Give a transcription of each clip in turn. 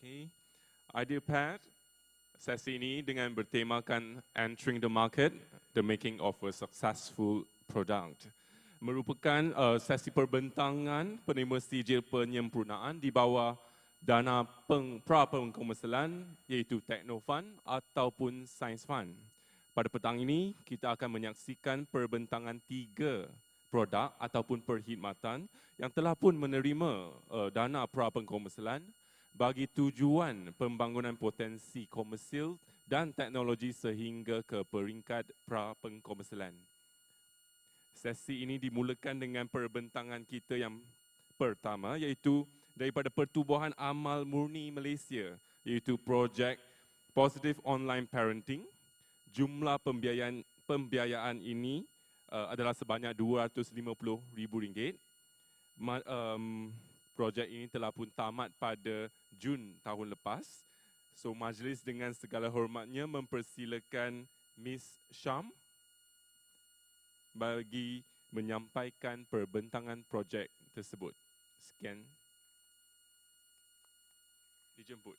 Okay. IDEApad sesi ini dengan bertemakan Entering the Market, the Making of a Successful Product. Merupakan sesi perbentangan penerima sijil penyempurnaan di bawah dana pra-pengkomersialan iaitu Techno Fund ataupun Science Fund. Pada petang ini, kita akan menyaksikan perbentangan 3 produk ataupun perkhidmatan yang telah pun menerima dana pra-pengkomersialan bagi tujuan pembangunan potensi komersil dan teknologi sehingga ke peringkat pra-pengkomersialan. Sesi ini dimulakan dengan perbentangan kita yang pertama iaitu daripada Pertubuhan Amal Murni Malaysia iaitu projek Positive Online Parenting. Jumlah pembiayaan ini adalah sebanyak RM250,000. Projek ini telah pun tamat pada Jun tahun lepas. So majlis dengan segala hormatnya mempersilakan Miss Syam bagi menyampaikan perbentangan projek tersebut. Sekian. Dijemput.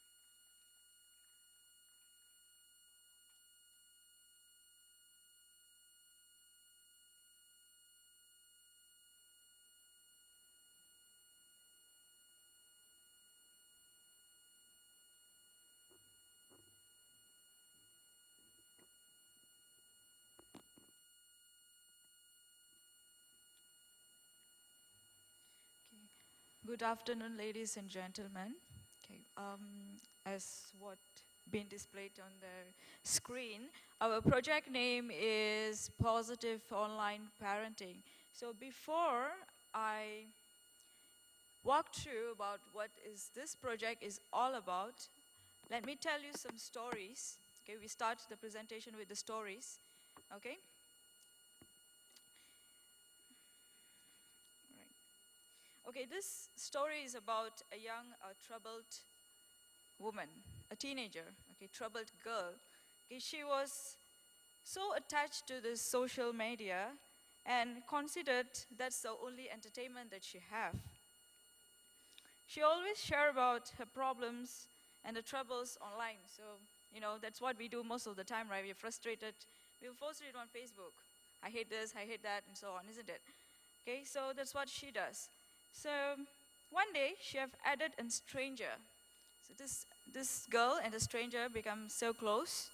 Good afternoon, ladies and gentlemen. Okay, as what been displayed on the screen, our project name is Positive Online Parenting. So before I walk through about what is this project is all about, let me tell you some stories. Okay, we start the presentation with the stories. Okay. Okay, this story is about a young, troubled woman, a teenager, okay, troubled girl. Okay, she was so attached to this social media and considered that's the only entertainment that she have. She always shared about her problems and the troubles online. So, you know, that's what we do most of the time, right? We're frustrated. We'll post it on Facebook. I hate this, I hate that, and so on, isn't it? Okay, so that's what she does. So one day she have added a stranger. So this girl and the stranger become so close.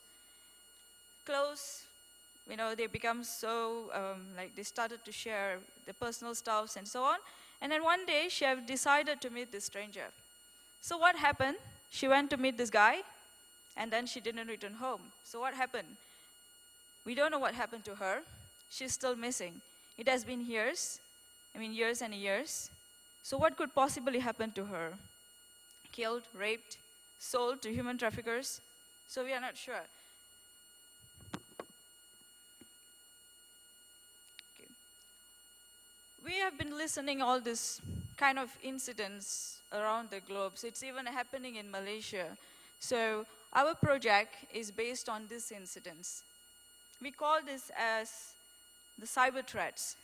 You know, they become so, like they started to share the personal stuffs and so on. And then one day she have decided to meet this stranger. So what happened? She went to meet this guy and then she didn't return home. So what happened? We don't know what happened to her. She's still missing. It has been years, years and years. So what could possibly happen to her? Killed, raped, sold to human traffickers? So we are not sure. Okay. We have been listening all these kind of incidents around the globe. So it's even happening in Malaysia. So our project is based on these incidents. We call this as the cyber threats.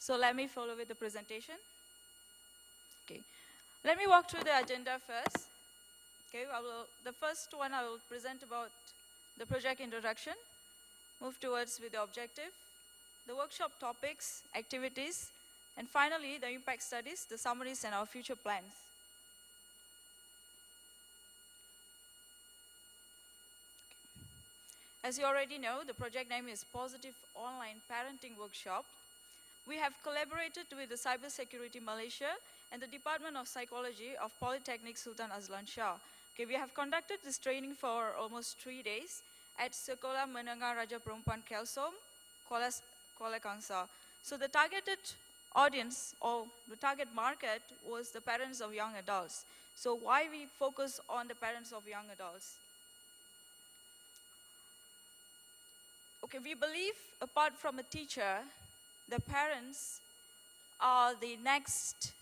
So let me follow with the presentation. Okay, let me walk through the agenda first. Okay, the first one I will present about the project introduction, move towards with the objective, the workshop topics, activities, and finally the impact studies, the summaries, and our future plans. Okay. As you already know, the project name is Positive Online Parenting Workshop. We have collaborated with the Cybersecurity Malaysia and the Department of Psychology of Polytechnic Sultan Azlan Shah. Okay, we have conducted this training for almost 3 days at Sekolah Menengah Raja Perempuan Kelsom, Kuala Kangsar. So the targeted audience or the target market was the parents of young adults. So why we focus on the parents of young adults? Okay, we believe apart from a teacher, the parents are the next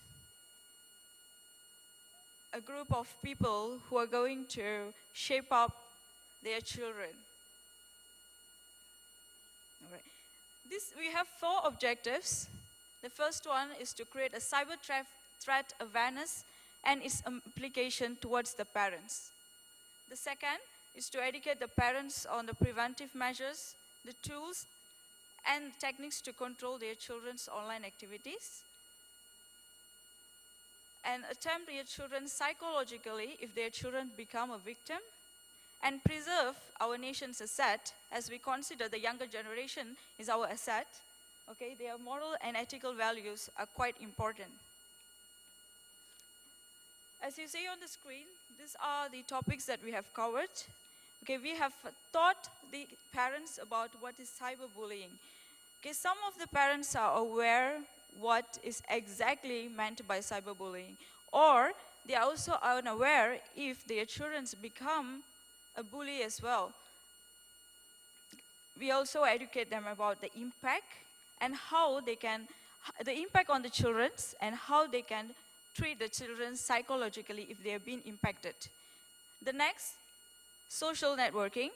a group of people who are going to shape up their children. All right. We have 4 objectives. The first one is to create a cyber threat awareness and its implication towards the parents. The second is to educate the parents on the preventive measures, the tools, and techniques to control their children's online activities, and attempt their children psychologically if their children become a victim, and preserve our nation's asset as we consider the younger generation is our asset. Okay, their moral and ethical values are quite important. As you see on the screen, these are the topics that we have covered. Okay, we have taught the parents about what is cyberbullying. Okay, some of the parents are aware what is exactly meant by cyberbullying, or they are also unaware if their children become a bully as well. We also educate them about the impact and how they can, the impact on the children and how they can treat the children psychologically if they have been impacted. The next, social networking,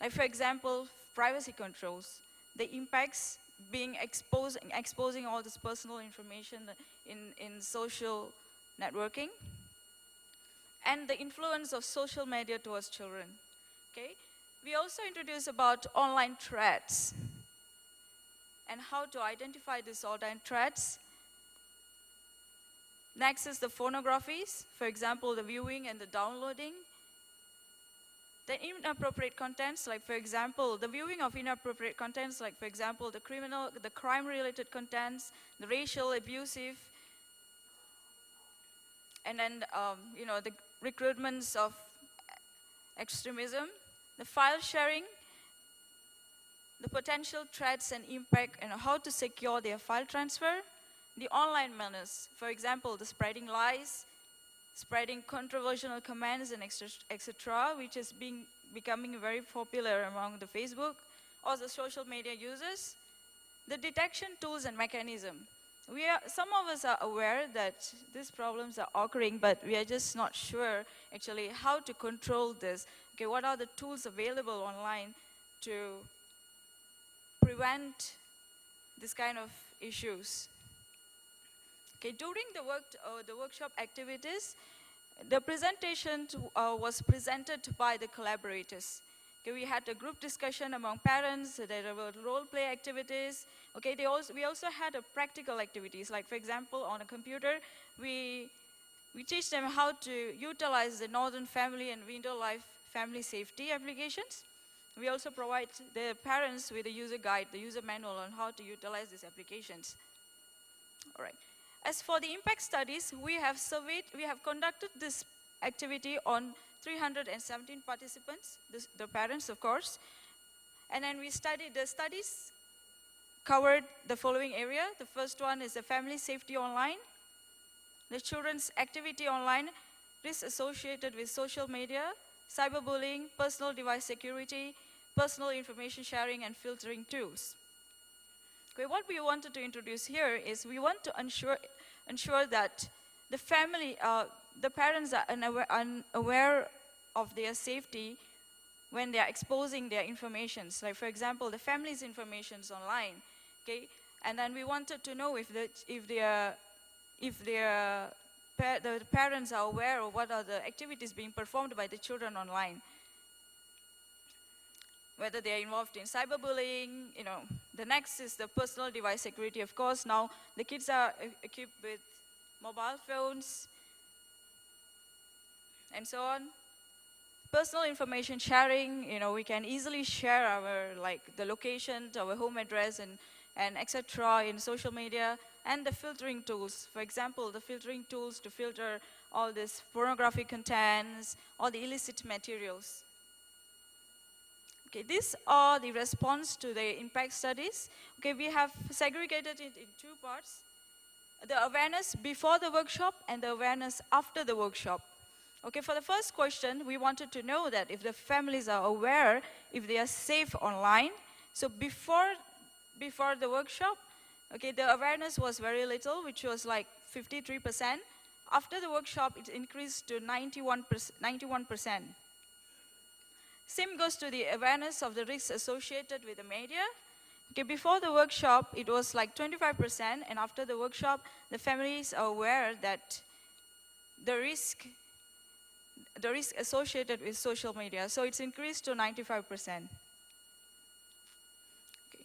like for example, privacy controls, the impacts being exposing all this personal information in social networking, and the influence of social media towards children. Okay, we also introduce about online threats and how to identify these online threats. Next is the pornographies, for example, the viewing and the downloading. The inappropriate contents, like for example, the viewing of inappropriate contents, like for example, the crime-related contents, the racial, abusive, and then, the recruitments of extremism, the file sharing, the potential threats and impact, and how to secure their file transfer, the online menace, for example, the spreading lies, spreading controversial comments and etc., which is becoming very popular among the Facebook or the social media users. The detection tools and mechanism. Some of us are aware that these problems are occurring, but we are just not sure actually how to control this. Okay, what are the tools available online to prevent this kind of issues? Okay, during the workshop activities, the presentation was presented by the collaborators. Okay, we had a group discussion among parents, there were role play activities. Okay, we also had a practical activities, like for example, on a computer, we teach them how to utilize the Northern Family and Window Life family safety applications. We also provide the parents with a user guide, the user manual on how to utilize these applications. All right. As for the impact studies, we have conducted this activity on 317 participants, the parents, of course. And then the studies covered the following area. The first one is the family safety online, the children's activity online, risks associated with social media, cyberbullying, personal device security, personal information sharing, and filtering tools. Okay, what we wanted to introduce here is we want to ensure that the family, the parents are unaware of their safety when they are exposing their informations. Like for example, the family's informations online. Okay, and then we wanted to know if the parents are aware of what are the activities being performed by the children online. Whether they are involved in cyberbullying, The next is the personal device security. Of course, now the kids are equipped with mobile phones and so on. Personal information sharing, we can easily share our, the location, our home address, and etc. in social media, and the filtering tools. For example, the filtering tools to filter all this pornographic contents, all the illicit materials. Okay, these are the response to the impact studies. Okay, we have segregated it in two parts. The awareness before the workshop and the awareness after the workshop. Okay, for the first question, we wanted to know that if the families are aware, if they are safe online. So before the workshop, okay, the awareness was very little, which was like 53%. After the workshop, it increased to 91%. Same goes to the awareness of the risks associated with the media. Okay, before the workshop, it was like 25%, and after the workshop, the families are aware that the risk associated with social media, so it's increased to 95%. Okay.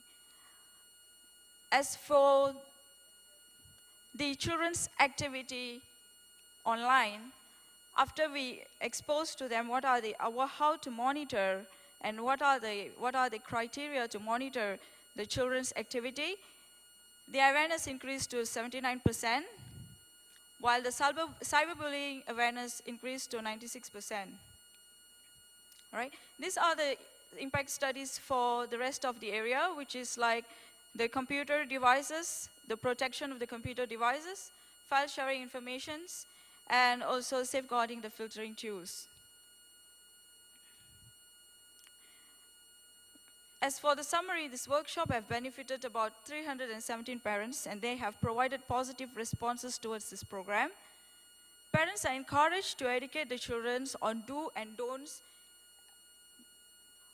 As for the children's activity online, after we expose to them what are the how to monitor and what are the criteria to monitor the children's activity, the awareness increased to 79%, while the cyberbullying awareness increased to 96%. All right, these are the impact studies for the rest of the area, which is like the computer devices, the protection of the computer devices, file sharing informations, and also safeguarding the filtering tools. As for the summary, this workshop have benefited about 317 parents, and they have provided positive responses towards this program. Parents are encouraged to educate the children on do and don'ts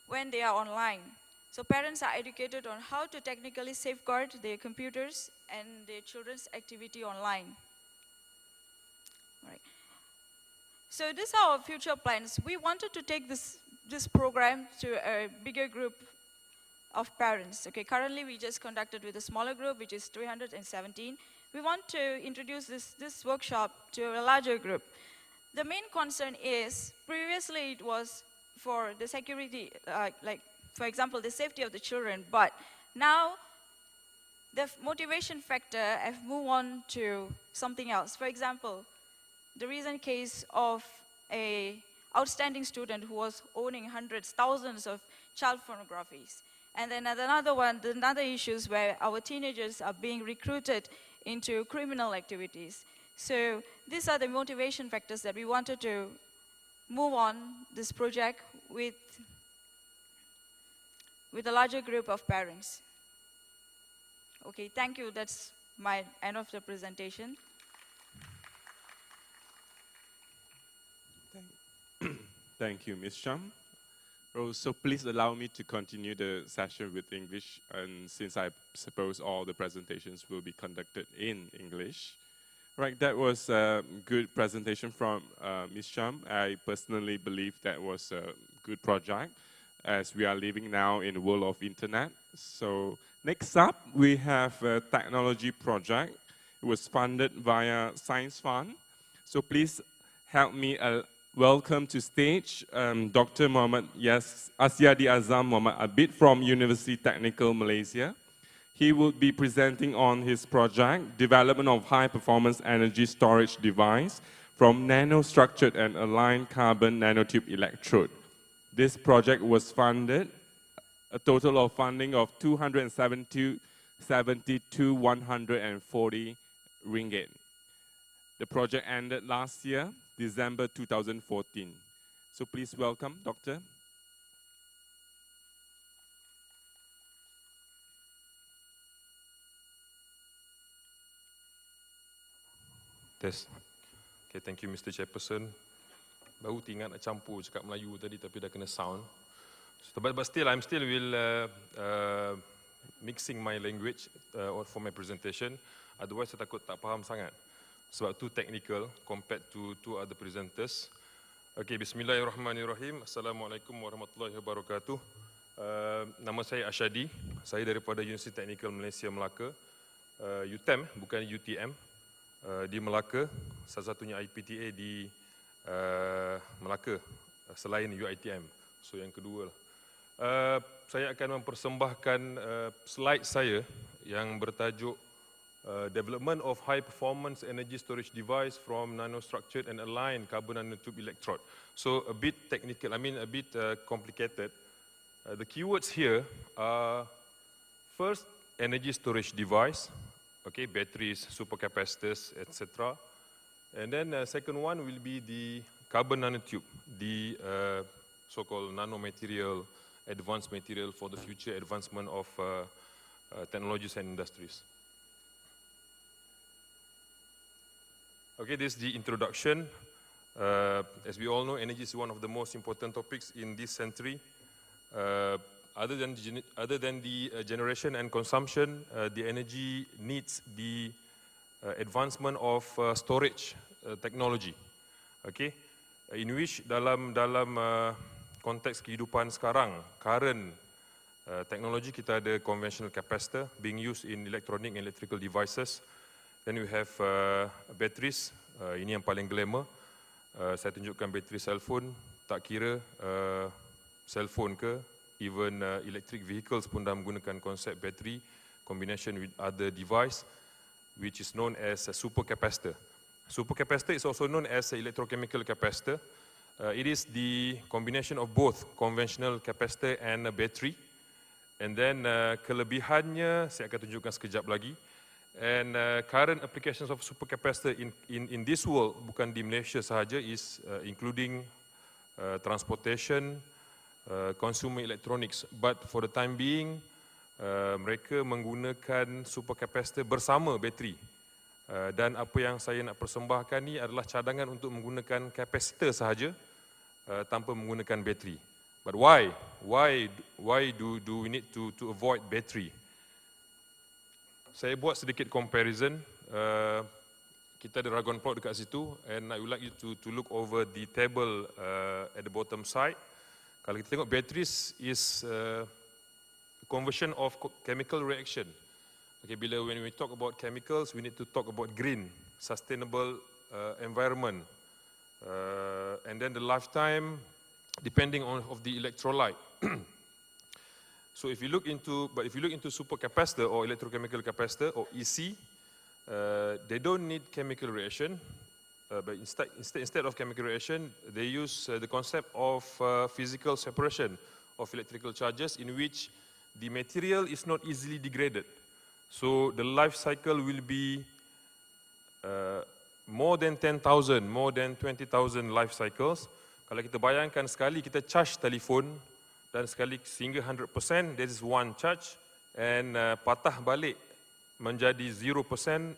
when they are online. So parents are educated on how to technically safeguard their computers and their children's activity online. All right. So these are our future plans. We wanted to take this program to a bigger group of parents. Okay, currently we just conducted with a smaller group, which is 317. We want to introduce this workshop to a larger group. The main concern is, previously it was for the security, like for example, the safety of the children, but now the motivation factor have moved on to something else. For example, the recent case of a outstanding student who was owning hundreds, thousands of child pornographies. And then another issues where our teenagers are being recruited into criminal activities. So these are the motivation factors that we wanted to move on this project with a larger group of parents. Okay, thank you. That's my end of the presentation. Thank you, Ms. Sham. So please allow me to continue the session with English, and since I suppose all the presentations will be conducted in English. Right, that was a good presentation from Ms. Sham. I personally believe that was a good project, as we are living now in the world of internet. So next up, we have a technology project. It was funded via Science Fund. So please help me welcome to stage Dr. Muhammad Asyadi Azam Muhammad Abid from University Technical Malaysia. He will be presenting on his project, Development of High-Performance Energy Storage Device from Nanostructured and Aligned Carbon Nanotube Electrode. This project was funded, a total of funding of 272,140 ringgit. The project ended last year, December 2014. So please welcome, Doctor. Test. Okay, thank you, Mr. Chairperson. Baru tinggal nak campur cakap Melayu tadi, tapi dah kena sound. So, but still, I'm still mixing my language for my presentation. Otherwise, saya takut tak faham sangat. Sebab too technical compared to two other presenters. Okay, bismillahirrahmanirrahim. Assalamualaikum warahmatullahi wabarakatuh. Nama saya Asyadi. Saya daripada Universiti Technical Malaysia Melaka. UTM, bukan UTM. Di Melaka, salah satunya IPTA di Melaka, selain UITM. So yang kedua lah. Saya akan mempersembahkan slide saya yang bertajuk Development of High Performance Energy Storage Device from Nanostructured and Aligned Carbon Nanotube Electrode. So a bit technical, a bit complicated. The keywords here are first, energy storage device. Okay, batteries, supercapacitors, etc. And then second one will be the carbon nanotube, the so-called nanomaterial, advanced material for the future advancement of technologies and industries. Okay, this is the introduction. As we all know, energy is one of the most important topics in this century. other than the generation and consumption, the energy needs the advancement of storage technology. Okay, in which dalam konteks kehidupan sekarang, current teknologi kita ada conventional capacitor being used in electronic and electrical devices. Then we have batteries, ini yang paling glamour. Saya tunjukkan bateri cellphone, tak kira cellphone ke, even electric vehicles pun dah menggunakan konsep bateri combination with other device, which is known as a supercapacitor. Supercapacitor is also known as an electrochemical capacitor. It is the combination of both conventional capacitor and a battery. And then kelebihannya saya akan tunjukkan sekejap lagi. And current applications of supercapacitor in this world, bukan di Malaysia sahaja, is including transportation, consumer electronics. But for the time being, mereka menggunakan supercapacitor bersama bateri. Dan apa yang saya nak persembahkan ni adalah cadangan untuk menggunakan kapasitor sahaja tanpa menggunakan bateri. But why? Why do we need to avoid battery? Saya buat sedikit comparison. Kita ada Dragon plot dekat situ, and I would like you to look over the table at the bottom side. Kalau kita tengok batteries is conversion of chemical reaction. Okay, when we talk about chemicals, we need to talk about green, sustainable environment, and then the lifetime depending on of the electrolyte. So if you look into supercapacitor or electrochemical capacitor or EC, they don't need chemical reaction, but instead of chemical reaction, they use the concept of physical separation of electrical charges, in which the material is not easily degraded. So the life cycle will be more than 10,000, more than 20,000 life cycles. Kalau kita bayangkan sekali kita charge telefon dan sekali sehingga 100%, that is one charge, and patah balik menjadi 0%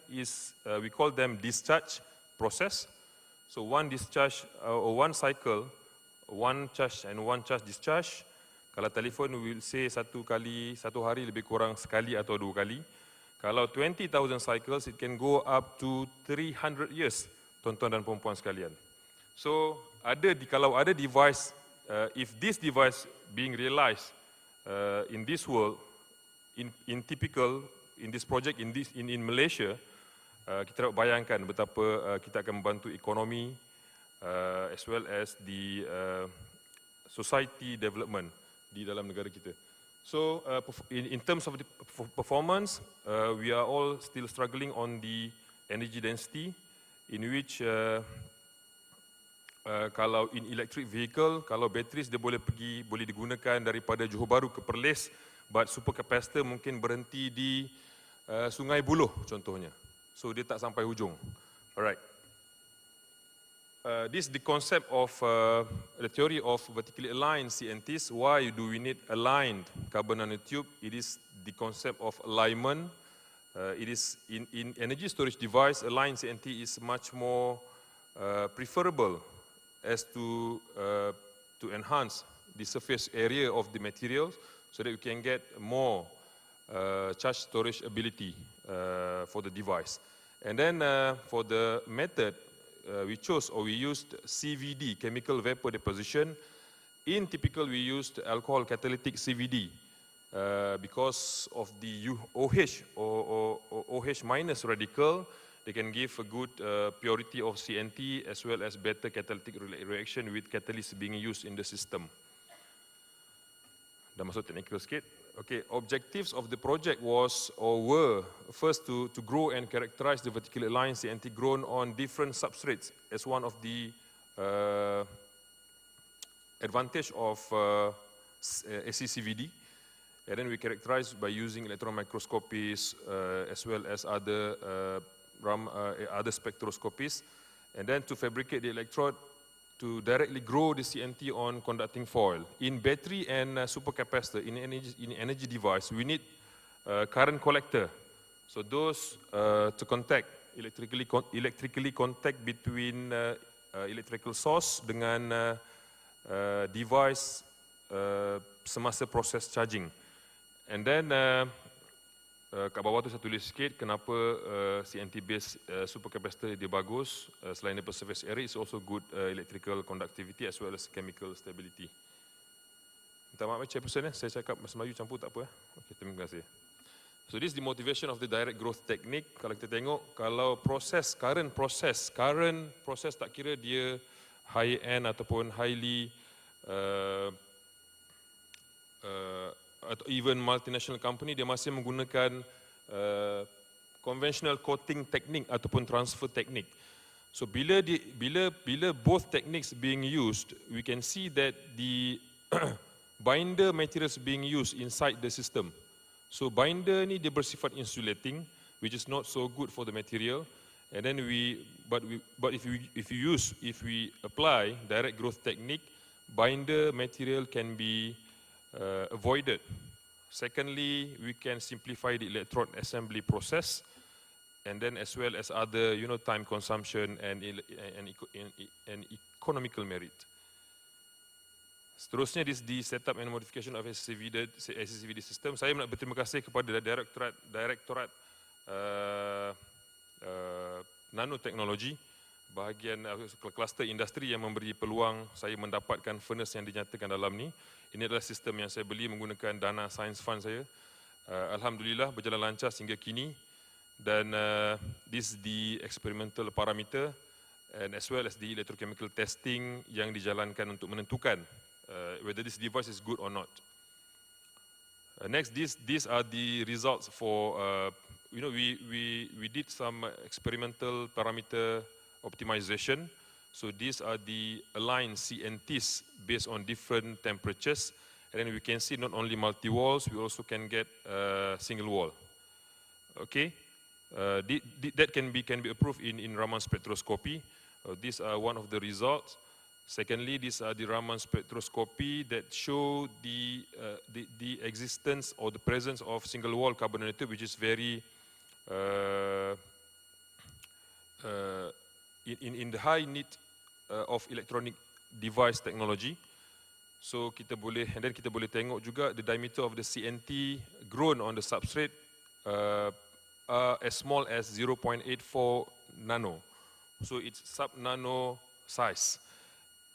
is we call them discharge process. So one discharge or one cycle, one charge and one charge discharge. Kalau telefon we will say satu hari lebih kurang sekali atau dua kali. Kalau 20,000 cycles, it can go up to 300 years, tuan-tuan dan puan-puan sekalian. So kalau ada device, if this device being realized in this world, in this project in Malaysia, kita dapat bayangkan betapa kita akan membantu ekonomi as well as the society development di dalam negara kita. So in terms of the performance, we are all still struggling on the energy density, in which kalau in electric vehicle, kalau batteries dia boleh digunakan daripada Johor Bahru ke Perlis, but supercapacitor mungkin berhenti di Sungai Buloh contohnya. So dia tak sampai hujung. Alright. This is the concept of the theory of vertically aligned CNTs. Why do we need aligned carbon nanotube? It is the concept of alignment. It is in energy storage device, aligned CNT is much more preferable as to enhance the surface area of the materials so that we can get more charge storage ability for the device. And then for the method, we used CVD, chemical vapor deposition. In typical, we used alcohol catalytic CVD because of the OH or OH minus radical. They can give a good purity of CNT as well as better catalytic reaction with catalyst being used in the system. Dah masuk technical sikit. Okay, objectives of the project were first to grow and characterize the vertically aligned CNT grown on different substrates as one of the advantage of SCCVD. And then we characterize by using electron microscopies as well as other spectroscopies, and then to fabricate the electrode to directly grow the CNT on conducting foil. In battery and supercapacitor, in energy device, we need current collector. So those to contact, electrically contact between electrical source dengan device semasa proses charging. And then kat bawah tu saya tulis sikit kenapa CNT based supercapacitor dia bagus. Selain daripada surface area, it's also good electrical conductivity as well as chemical stability. Minta maaf Chairperson, saya cakap bahasa Melayu campur tak apa. Okay, terima kasih. So this is the motivation of the direct growth technique. Kalau kita tengok, kalau current process tak kira dia high end ataupun highly atau even multinational company, dia masih menggunakan conventional coating technique ataupun transfer technique. So bila both techniques being used, we can see that the binder materials being used inside the system. So binder ni dia bersifat insulating, which is not so good for the material. And then if we apply direct growth technique, binder material can be avoided. Secondly, we can simplify the electrode assembly process, and then as well as other time consumption and economical merit. Seterusnya, this the setup and modification of SCVD system. Saya nak berterima kasih kepada Direktorat Nanoteknologi, bahagian kluster industri yang memberi peluang saya mendapatkan furnace yang dinyatakan dalam ni. Ini adalah sistem yang saya beli menggunakan dana science fund saya. Alhamdulillah berjalan lancar sehingga kini. Dan this is the experimental parameter and as well as the electrochemical testing yang dijalankan untuk menentukan whether this device is good or not. Next, these are the results for, we did some experimental parameter optimization. So these are the aligned CNTs based on different temperatures. And then we can see not only multi-walls, we also can get single wall. Okay, that can be approved in Raman spectroscopy. These are one of the results. Secondly, these are the Raman spectroscopy that show the existence or the presence of single wall carbon nanotube, which is very in the high need of electronic device technology. So kita boleh, and then kita boleh tengok juga the diameter of the CNT grown on the substrate as small as 0.84 nano. So it's sub-nano size.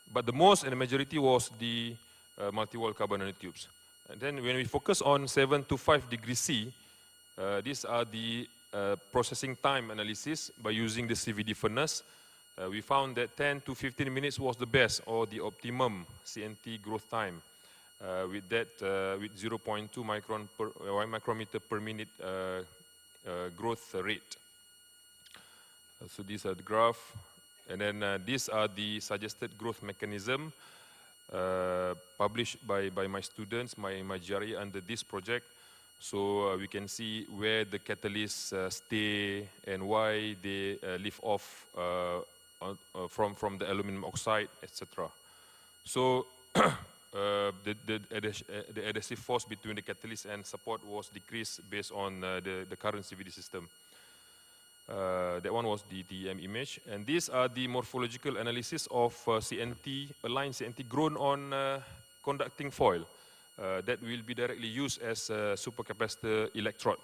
But the most and the majority was the multi-wall carbon nanotubes. And then when we focus on 7 to 5 degrees C, these are the processing time analysis by using the CVD furnace. We found that 10 to 15 minutes was the best or the optimum CNT growth time with 0.2 micrometer per minute growth rate. So these are the graph. And then these are the suggested growth mechanism published by my students, my GRE under this project. So we can see where the catalysts stay and why they lift off from the aluminum oxide, etc. So the adhesive force between the catalyst and support was decreased based on the current CVD system. That one was the TEM image. And these are the morphological analysis of CNT, aligned CNT grown on conducting foil that will be directly used as a supercapacitor electrode.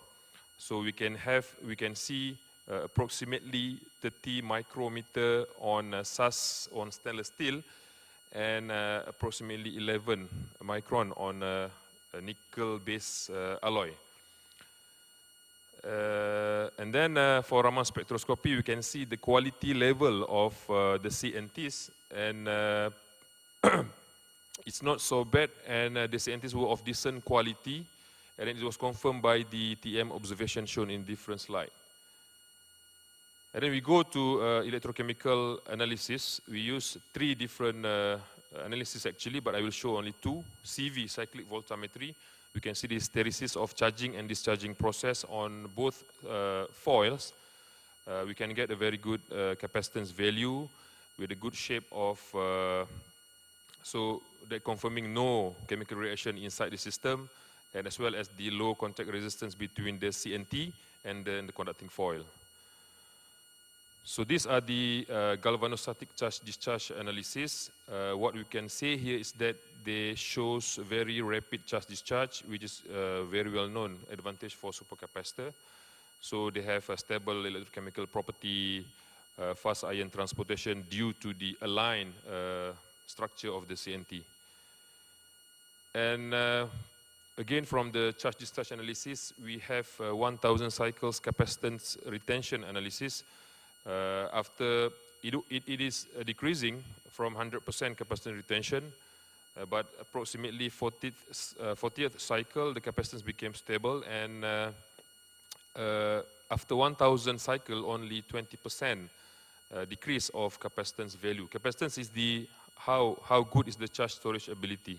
So we can see approximately 30 micrometer on SAS on stainless steel and approximately 11 micron on a nickel-based alloy. And then for Raman spectroscopy, we can see the quality level of the CNTs, and it's not so bad, and the CNTs were of decent quality, and it was confirmed by the TM observation shown in different slide. And then we go to electrochemical analysis. We use 3 different analysis actually, but I will show only 2. CV, cyclic voltammetry. We can see the hysteresis of charging and discharging process on both foils. We can get a very good capacitance value with a good shape of, so they're confirming no chemical reaction inside the system, and as well as the low contact resistance between the CNT and then the conducting foil. So these are the galvanostatic charge discharge analysis. What we can say here is that they shows very rapid charge discharge, which is very well known advantage for supercapacitor. So they have a stable electrochemical property, fast ion transportation due to the aligned structure of the CNT. And again, from the charge discharge analysis, we have 1,000 cycles capacitance retention analysis. After it is decreasing from 100% capacitance retention, but approximately 40th cycle, the capacitance became stable, and after 1,000 cycle, only 20% decrease of capacitance value. Capacitance is the how good is the charge storage ability.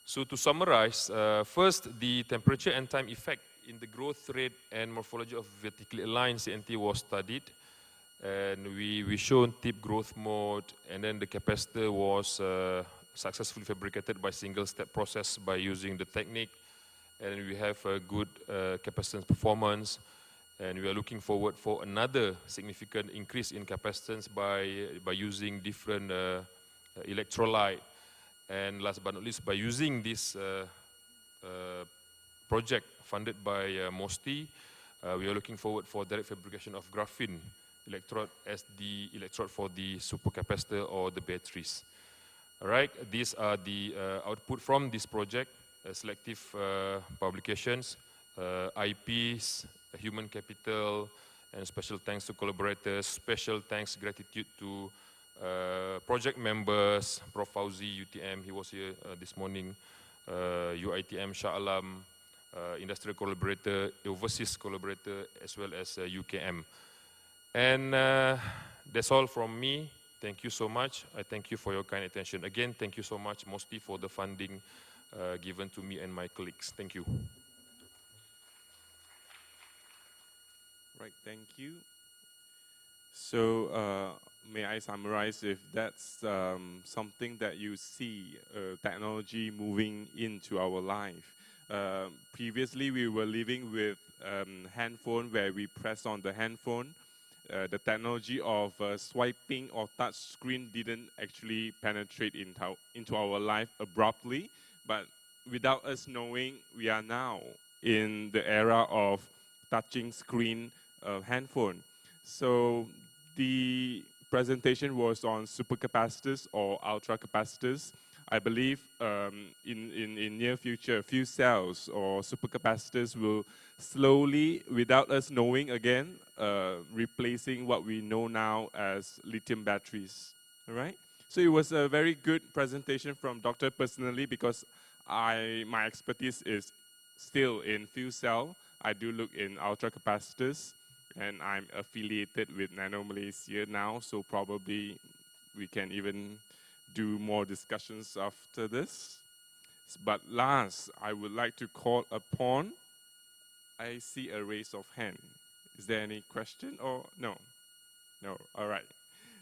So to summarize, first, the temperature and time effect in the growth rate and morphology of vertically aligned CNT was studied. And we shown tip growth mode, and then the capacitor was successfully fabricated by single step process by using the technique. And we have a good capacitance performance. And we are looking forward for another significant increase in capacitance by using different electrolyte. And last but not least, by using this project funded by MOSTI, we are looking forward for direct fabrication of graphene electrode as the electrode for the supercapacitor or the batteries. All right, these are the output from this project, selective publications, IPs, human capital, and special thanks to collaborators, special thanks, gratitude to project members, Prof. Fauzi, UTM, he was here this morning, UITM, Shah Alam, industrial collaborator, overseas collaborator, as well as UKM. And that's all from me. Thank you so much. I thank you for your kind attention. Again, thank you so much, MOSTI, for the funding given to me and my colleagues. Thank you. Right, thank you. So may I summarize if that's something that you see technology moving into our life? Previously, we were living with handphone where we press on the handphone. The technology of swiping or touch screen didn't actually penetrate into our life abruptly, but without us knowing, we are now in the era of touching screen handphone. So the presentation was on supercapacitors or ultra capacitors. I believe in near future, fuel cells or supercapacitors will slowly, without us knowing again, replacing what we know now as lithium batteries. All right. So it was a very good presentation from Dr. personally, because my expertise is still in fuel cell. I do look in ultra capacitors, and I'm affiliated with Nano Malaysia now, so probably we can even do more discussions after this. But last, I would like to call upon, I see a raise of hand. Is there any question or no? No, all right.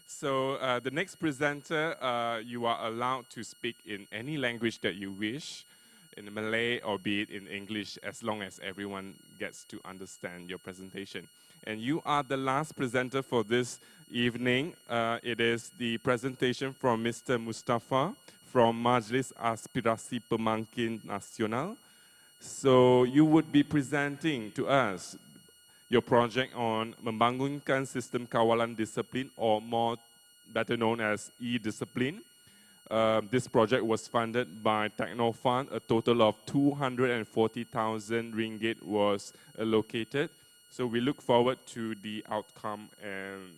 So the next presenter, you are allowed to speak in any language that you wish, in Malay or be it in English, as long as everyone gets to understand your presentation. And you are the last presenter for this evening. It is the presentation from Mr. Mustafa from Majlis Aspirasi Pemangkin Nasional. So you would be presenting to us your project on membangunkan sistem kawalan disiplin, or more better known as e-discipline. This project was funded by Technofund. A total of 240,000 ringgit was allocated. So we look forward to the outcome and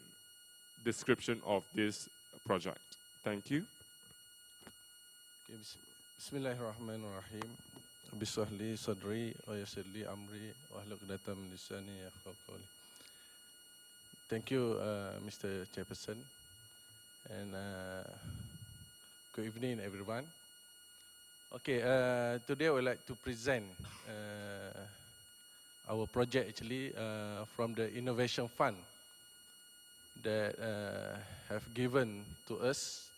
description of this project. Thank you. Okay, Bismillahirrahmanirrahim. Bismillah sadri wa yassir li amri wa hlul 'uqdatam min lisani yafqahu qawli. Thank you, Mr. Chairperson, and good evening, everyone. Okay, today I would like to present our project actually from the Innovation Fund that have given to us.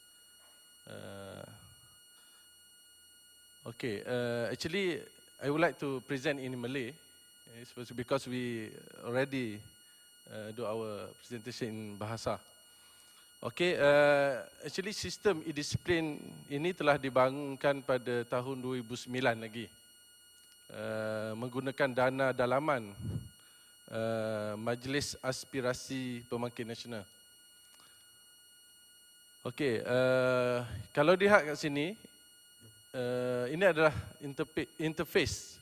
Actually, I would like to present in Malay, because we already do our presentation in bahasa. Okay, actually sistem e-disiplin ini telah dibangunkan pada tahun 2009 lagi. Menggunakan dana dalaman Majlis Aspirasi Pemangkin Nasional. Okey, kalau dilihat kat sini, ini adalah interface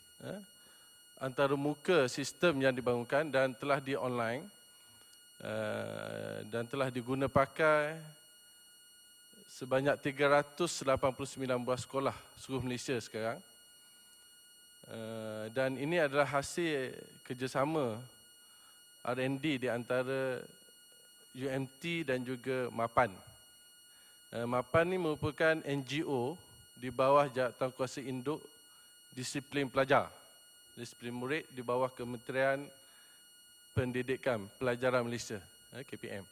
antara muka sistem yang dibangunkan dan telah di-online dan telah diguna pakai sebanyak 389 buah sekolah seluruh Malaysia sekarang. Dan ini adalah hasil kerjasama R&D di antara UMT dan juga MAPAN. MAPAN ini merupakan NGO di bawah Jawatankuasa Induk Disiplin Pelajar, Disiplin Murid di bawah Kementerian Pendidikan Pelajaran Malaysia, KPM.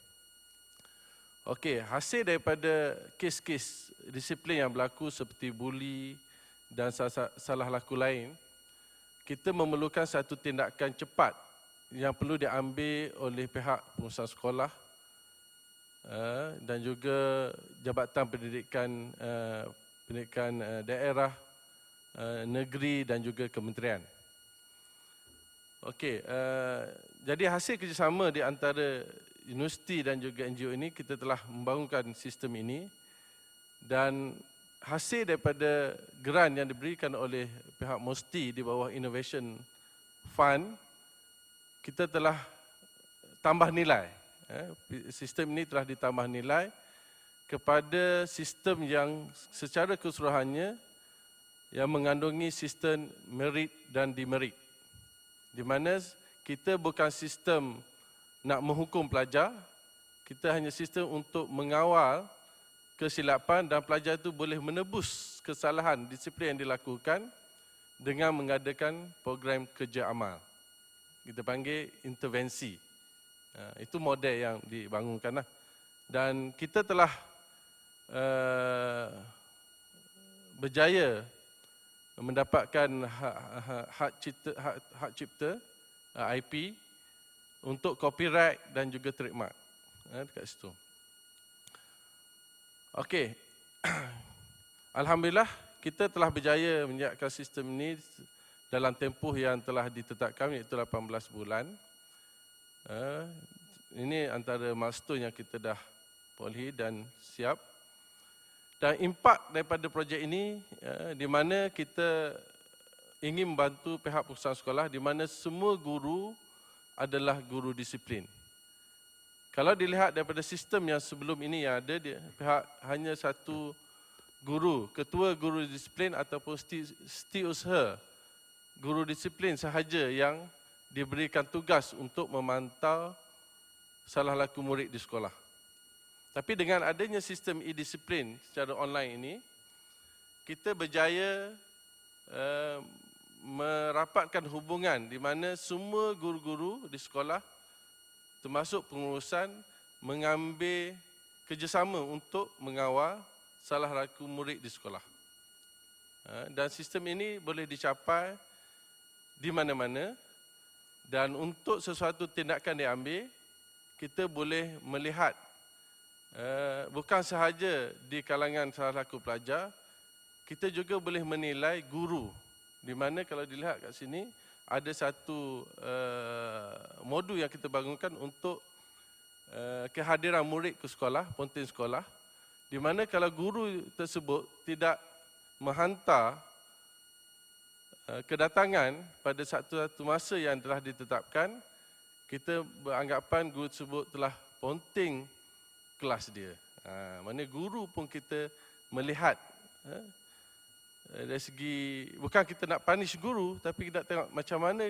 Okey, hasil daripada kes-kes disiplin yang berlaku seperti buli dan salah laku lain, kita memerlukan satu tindakan cepat yang perlu diambil oleh pihak pengurusan sekolah dan juga Jabatan Pendidikan Daerah, Negeri dan juga Kementerian. Okey, jadi hasil kerjasama di antara universiti dan juga NGO ini, kita telah membangunkan sistem ini dan hasil daripada grant yang diberikan oleh pihak MOSTI di bawah Innovation Fund, kita telah tambah nilai. Sistem ini telah ditambah nilai kepada sistem yang secara keseluruhannya yang mengandungi sistem merit dan demerit. Di mana kita bukan sistem nak menghukum pelajar, kita hanya sistem untuk mengawal kesilapan dan pelajar itu boleh menebus kesalahan disiplin yang dilakukan dengan mengadakan program kerja amal. Kita panggil intervensi. Itu model yang dibangunkan. Dan kita telah berjaya mendapatkan hak cipta IP untuk copyright dan juga trademark dekat situ. Okey, alhamdulillah kita telah berjaya menyiapkan sistem ini dalam tempoh yang telah ditetapkan, iaitu 18 bulan. Ini antara milestone yang kita dah perolehi dan siap. Dan impak daripada projek ini di mana kita ingin membantu pihak pengurusan sekolah di mana semua guru adalah guru disiplin. Kalau dilihat daripada sistem yang sebelum ini yang ada, pihak hanya satu guru, ketua guru disiplin ataupun setiausaha guru disiplin sahaja yang diberikan tugas untuk memantau salah laku murid di sekolah. Tapi dengan adanya sistem e-disiplin secara online ini, kita berjaya merapatkan hubungan di mana semua guru-guru di sekolah termasuk pengurusan mengambil kerjasama untuk mengawal salah laku murid di sekolah. Dan sistem ini boleh dicapai di mana-mana dan untuk sesuatu tindakan diambil, kita boleh melihat bukan sahaja di kalangan salah laku pelajar, kita juga boleh menilai guru. Di mana kalau dilihat kat sini, ada satu modul yang kita bangunkan untuk kehadiran murid ke sekolah, pontin sekolah, di mana kalau guru tersebut tidak menghantar kedatangan pada satu masa yang telah ditetapkan, kita beranggapan guru tersebut telah ponting kelas dia. Mana guru pun kita melihat dari segi, bukan kita nak punish guru, tapi kita nak tengok macam mana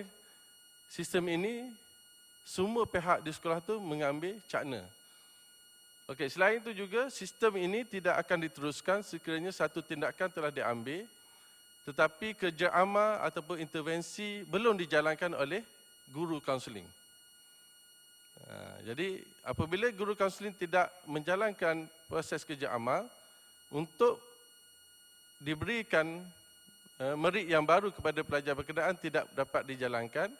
sistem ini semua pihak di sekolah tu mengambil cakna. Okey, selain itu juga sistem ini tidak akan diteruskan sekiranya satu tindakan telah diambil tetapi kerja amal ataupun intervensi belum dijalankan oleh guru kaunseling. Jadi apabila guru kaunseling tidak menjalankan proses kerja amal untuk diberikan merit yang baru kepada pelajar berkenaan tidak dapat dijalankan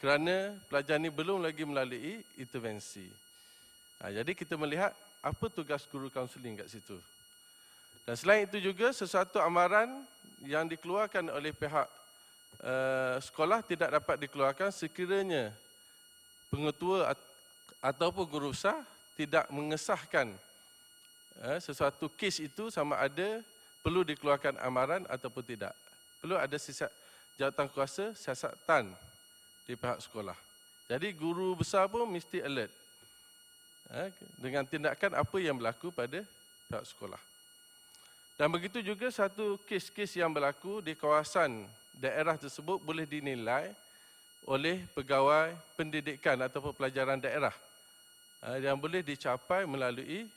kerana pelajar ini belum lagi melalui intervensi. Jadi kita melihat apa tugas guru kaunseling kat situ. Dan selain itu juga sesuatu amaran yang dikeluarkan oleh pihak sekolah tidak dapat dikeluarkan sekiranya pengetua ataupun guru besar tidak mengesahkan sesuatu kes itu sama ada perlu dikeluarkan amaran ataupun tidak. Perlu ada jawatan kuasa siasatan di pihak sekolah. Jadi guru besar pun mesti alert dengan tindakan apa yang berlaku pada pihak sekolah. Dan begitu juga satu kes-kes yang berlaku di kawasan daerah tersebut boleh dinilai oleh pegawai pendidikan ataupun pelajaran daerah yang boleh dicapai melalui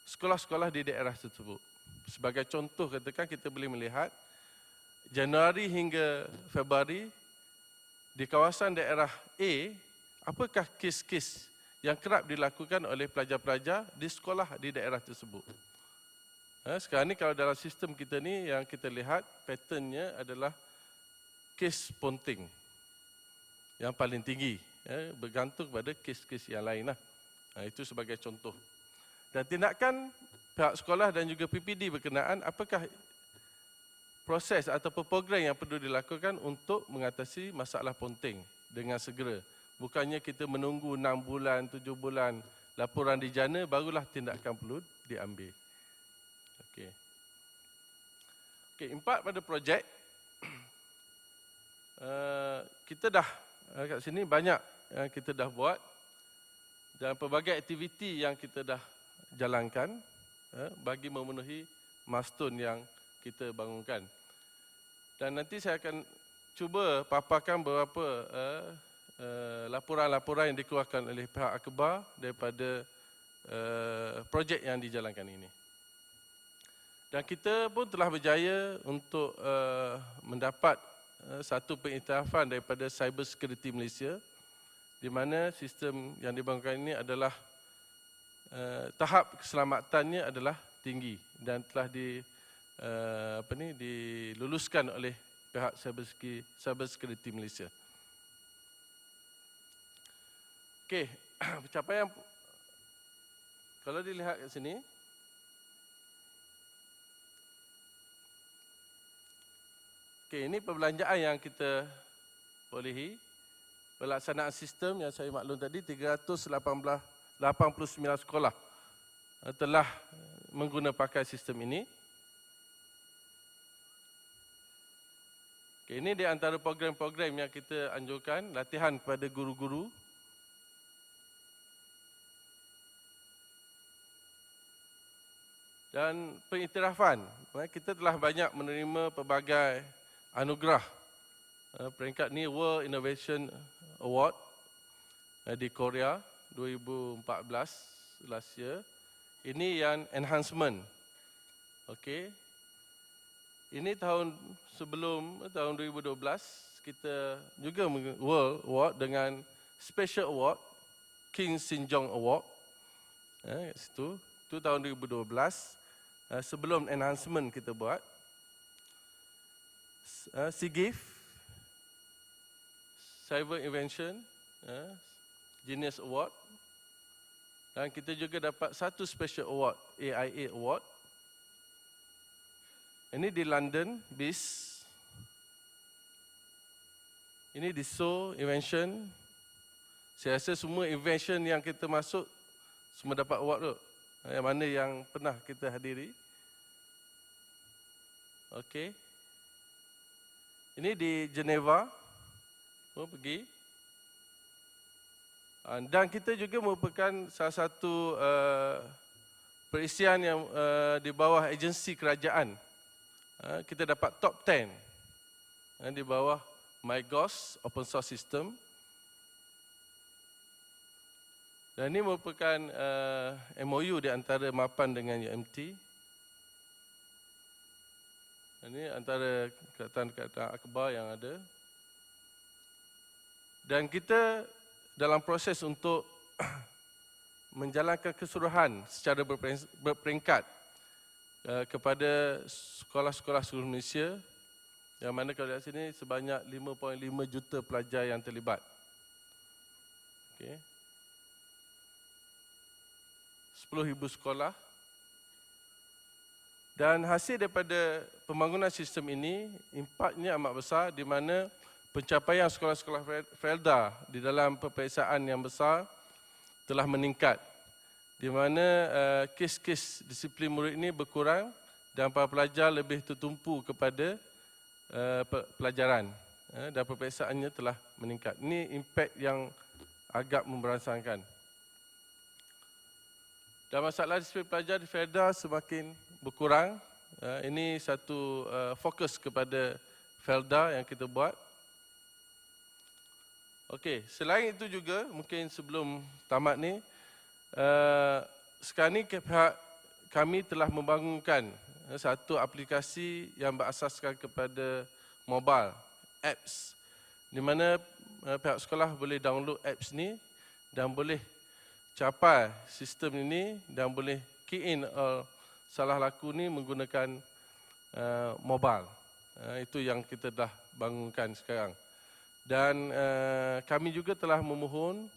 sekolah-sekolah di daerah tersebut. Sebagai contoh katakan kita boleh melihat Januari hingga Februari di kawasan daerah A, apakah kes-kes yang kerap dilakukan oleh pelajar-pelajar di sekolah di daerah tersebut. Sekarang ni kalau dalam sistem kita ni yang kita lihat patternnya adalah kes ponting yang paling tinggi, bergantung pada kes-kes yang lain lah. Itu sebagai contoh. Dan tindakan pihak sekolah dan juga PPD berkenaan, apakah proses ataupun program yang perlu dilakukan untuk mengatasi masalah ponting dengan segera. Bukannya kita menunggu 6 bulan, 7 bulan laporan dijana, barulah tindakan perlu diambil. Okey, 4 pada projek. Kita dah kat sini banyak yang kita dah buat dan pelbagai aktiviti yang kita dah jalankan bagi memenuhi milestone yang kita bangunkan. Dan nanti saya akan cuba paparkan beberapa laporan-laporan yang dikeluarkan oleh pihak akhbar daripada projek yang dijalankan ini. Dan kita pun telah berjaya untuk mendapat satu pengiktirafan daripada Cyber Security Malaysia, di mana sistem yang dibangunkan ini adalah tahap keselamatannya adalah tinggi dan telah diluluskan oleh pihak Cyber Security Malaysia. Okey, pencapaian kalau dilihat kat sini, ini perbelanjaan yang kita bolehi. Pelaksanaan sistem yang saya maklum tadi, 389 sekolah telah mengguna pakai sistem ini. Ini di antara program-program yang kita anjurkan, latihan kepada guru-guru. Dan pengiktirafan, kita telah banyak menerima pelbagai anugerah. Peringkat ni World Innovation Award di Korea 2014 last year. Ini yang enhancement. Okey. Ini tahun sebelum tahun 2012 kita juga World Award dengan Special Award King Sinjong Award. Kat situ. Itu tahun 2012. Sebelum enhancement kita buat. SEAGIF, Cyber Invention, Genius Award. Dan kita juga dapat satu Special Award, AIA Award. Ini di London, BIS. Ini di Seoul, Invention. Saya rasa semua invention yang kita masuk, semua dapat award tu. Yang mana yang pernah kita hadiri. Okey. Ini di Geneva, pergi. Dan kita juga merupakan salah satu perisian yang di bawah agensi kerajaan. Kita dapat top 10 di bawah MyGOS Open Source System. Dan ini merupakan MOU di antara MAPAN dengan UMT. Ini antara kerajaan akhbar yang ada. Dan kita dalam proses untuk menjalankan keseluruhan secara berperingkat kepada sekolah-sekolah seluruh Malaysia, yang mana kalau lihat sini sebanyak 5.5 juta pelajar yang terlibat Okay. 10,000 sekolah. Dan hasil daripada pembangunan sistem ini, impaknya amat besar di mana pencapaian sekolah-sekolah Felda di dalam peperiksaan yang besar telah meningkat. Di mana kes-kes disiplin murid ini berkurang dan para pelajar lebih tertumpu kepada pelajaran dan peperiksaannya telah meningkat. Ini impak yang agak memberangsangkan. Dan masalah disiplin pelajar di Felda semakin berkurang. Ini satu fokus kepada Felda yang kita buat. Okey, selain itu juga mungkin sebelum tamat ni, sekarang ni pihak kami telah membangunkan satu aplikasi yang berasaskan kepada mobile, apps, di mana pihak sekolah boleh download apps ni dan boleh capai sistem ini dan boleh key in salah laku ni menggunakan mobile. Itu yang kita dah bangunkan sekarang. Dan kami juga telah memohon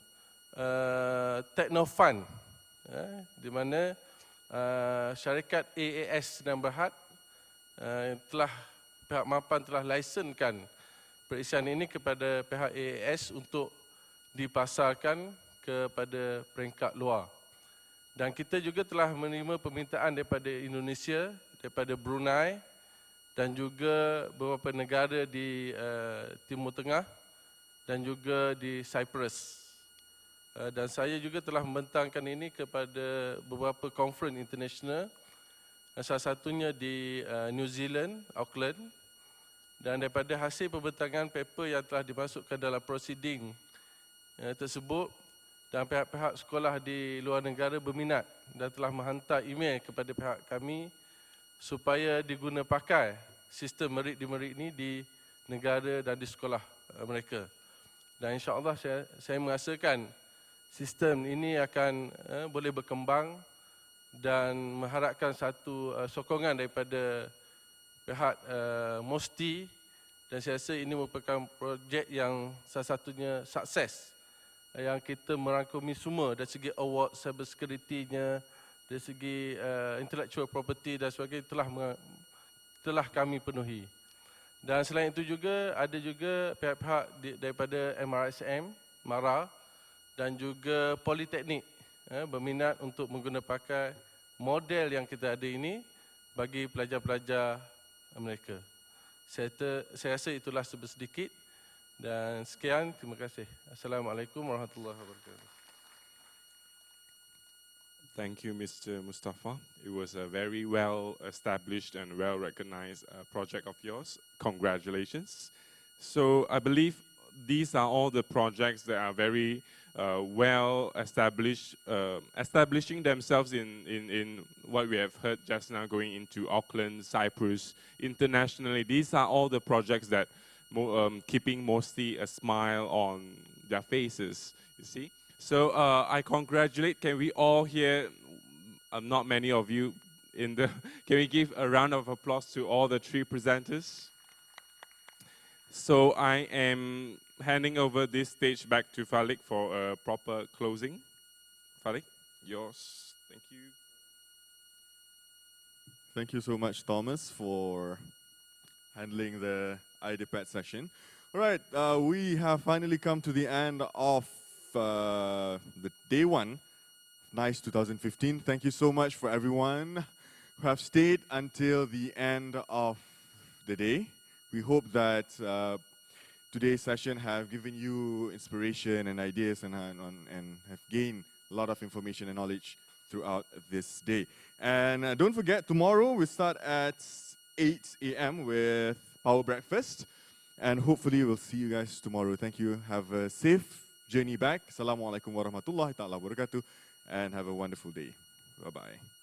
Technofund, di mana syarikat AAS dan Berhad pihak mapan telah lisenkan periksian ini kepada pihak AAS untuk dipasarkan kepada peringkat luar. Dan kita juga telah menerima permintaan daripada Indonesia, daripada Brunei dan juga beberapa negara di Timur Tengah dan juga di Cyprus. Dan saya juga telah membentangkan ini kepada beberapa conference international, salah satunya di New Zealand, Auckland. Dan daripada hasil pembentangan paper yang telah dimasukkan dalam proceeding tersebut, dan pihak-pihak sekolah di luar negara berminat dan telah menghantar email kepada pihak kami supaya diguna pakai sistem merit di merit ini di negara dan di sekolah mereka. Dan insya-Allah saya merasakan sistem ini akan boleh berkembang dan mengharapkan satu sokongan daripada pihak MOSTI, dan saya rasa ini merupakan projek yang salah satunya sukses yang kita merangkumi semua dari segi award cyber security-nya, dari segi intellectual property dan sebagainya telah kami penuhi. Dan selain itu juga ada juga pihak-pihak daripada MRSM, MARA dan juga Politeknik berminat untuk menggunakan pakai model yang kita ada ini bagi pelajar-pelajar mereka. Saya rasa itulah sedikit. Dan sekian, terima kasih. Assalamualaikum warahmatullahi wabarakatuh. Thank you, Mr. Mustafa. It was a very well established and well recognized project of yours. Congratulations. So I believe these are all the projects that are very well established, establishing themselves in what we have heard just now, going into Auckland, Cyprus, internationally. These are all the projects that keeping MOSTI a smile on their faces, you see. So I congratulate, can we all hear, not many of you in the, can we give a round of applause to all the three presenters? So I am handing over this stage back to Falik for a proper closing. Falik, yours, thank you. Thank you so much, Thomas, for handling the IDEApad session. All right, we have finally come to the end of the day one, NICE 2015. Thank you so much for everyone who have stayed until the end of the day. We hope that today's session have given you inspiration and ideas and have gained a lot of information and knowledge throughout this day. And don't forget, tomorrow we start at 8 a.m. with Power Breakfast. And hopefully we'll see you guys tomorrow. Thank you. Have a safe journey back. Assalamualaikum warahmatullahi ta'ala wabarakatuh. And have a wonderful day. Bye-bye.